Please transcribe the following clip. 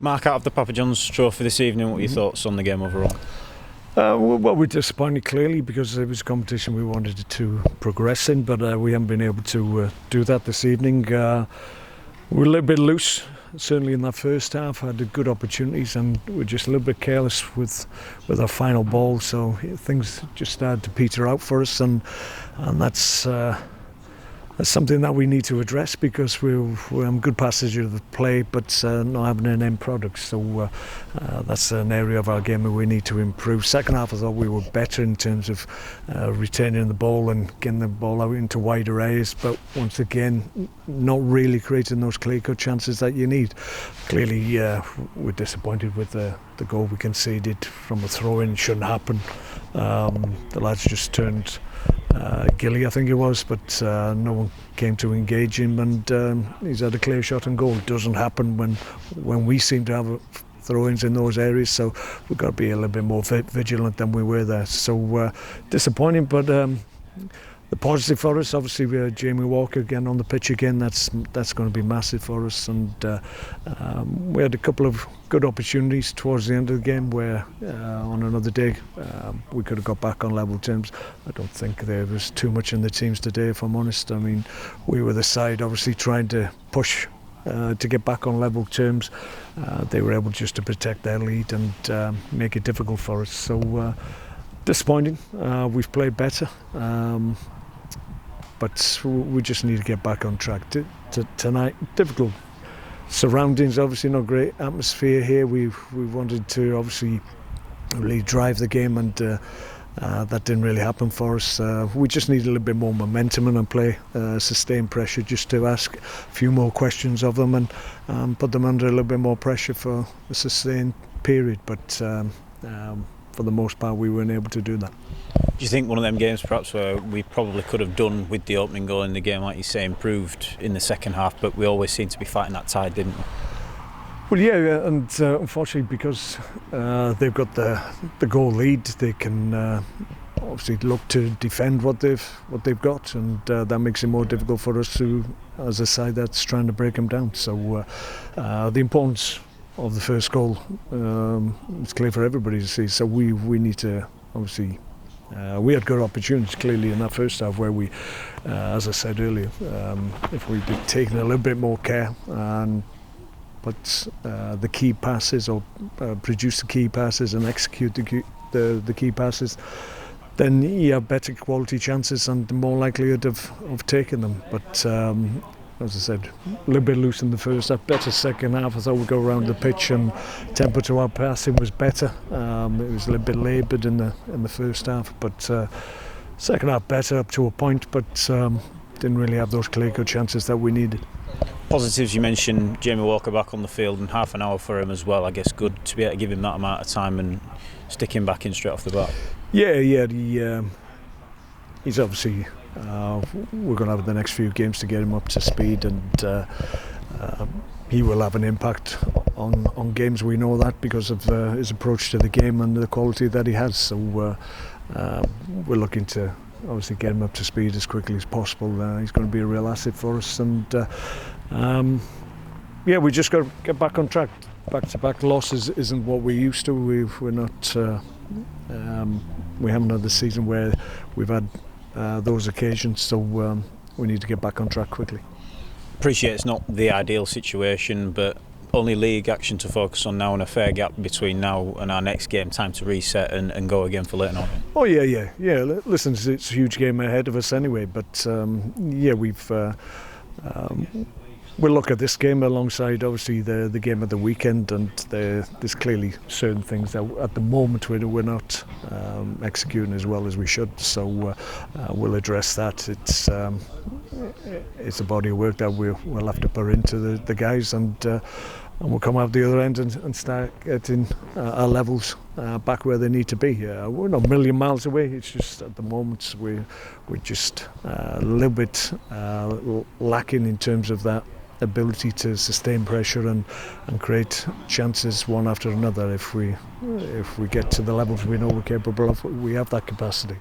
Mark, out of the Papa John's Trophy this evening, what are your thoughts on the game overall? Well, we're disappointed clearly because it was a competition we wanted to progress in, but we haven't been able to do that this evening. We're a little bit loose, certainly in that first half. Had good opportunities, and we're just a little bit careless with our final ball. So things just started to peter out for us, and that's something that we need to address because we're on good passage of the play, but not having an end product. So that's an area of our game that we need to improve. Second half, I thought we were better in terms of retaining the ball and getting the ball out into wider areas, but once again, not really creating those clear-cut chances that you need. Clearly, we're disappointed with the goal we conceded from a throw-in. It shouldn't happen. The lads just turned Gilly, I think it was, but no one came to engage him, and he's had a clear shot and goal. It doesn't happen when we seem to have throw-ins in those areas, so we've got to be a little bit more vigilant than we were there. So disappointing, but the positive for us, obviously, we had Jamie Walker again on the pitch again. That's going to be massive for us, and we had a couple of good opportunities towards the end of the game where on another day we could have got back on level terms. I don't think there was too much in the teams today, if I'm honest. I mean, we were the side obviously trying to push to get back on level terms. They were able just to protect their lead and make it difficult for us. So disappointing. We've played better. But we just need to get back on track tonight. Difficult surroundings, obviously not great atmosphere here. We wanted to obviously really drive the game, and that didn't really happen for us. We just need a little bit more momentum and play sustained pressure, just to ask a few more questions of them and put them under a little bit more pressure for a sustained period. But for the most part, we weren't able to do that. Do you think one of them games perhaps where we probably could have done with the opening goal in the game, like you say, improved in the second half, but we always seem to be fighting that tide, didn't we? Well, yeah, and unfortunately, because they've got the goal lead, they can obviously look to defend what they've got, and that makes it more difficult for us to, as a side that's trying to break them down. So the importance of the first goal is clear for everybody to see. So we need to obviously. We had good opportunities clearly in that first half where we, as I said earlier, if we'd been taking a little bit more care and put the key passes or produce the key passes and execute the key passes, then you have better quality chances and more likelihood of taking them. But as I said, a little bit loose in the first half, better second half. I thought we'd go around the pitch and tempo to our passing was better. It was a little bit laboured in the first half, but second half better up to a point, but didn't really have those clear-cut chances that we needed. Positives, you mentioned Jamie Walker back on the field, and half an hour for him as well. I guess good to be able to give him that amount of time and stick him back in straight off the bat. Yeah, he's obviously. We're going to have the next few games to get him up to speed, and he will have an impact on games. We know that because of his approach to the game and the quality that he has. So we're looking to obviously get him up to speed as quickly as possible. He's going to be a real asset for us, and we just got to get back on track. Back-to-back losses isn't what we used to. We're not. We haven't had the season where we've had those occasions, so we need to get back on track quickly. Appreciate it's not the ideal situation, but only league action to focus on now and a fair gap between now and our next game. Time to reset and go again for later on. Oh yeah. Listen, it's a huge game ahead of us anyway, but we'll look at this game alongside obviously the game of the weekend, and there's clearly certain things that at the moment we're not executing as well as we should. So we'll address that. It's a body of work that we'll have to put into the guys, and we'll come out the other end and start getting our levels back where they need to be. We're not a million miles away. It's just at the moment we're just a little bit lacking in terms of that ability to sustain pressure and create chances one after another. If we get to the levels we know we're capable of, we have that capacity.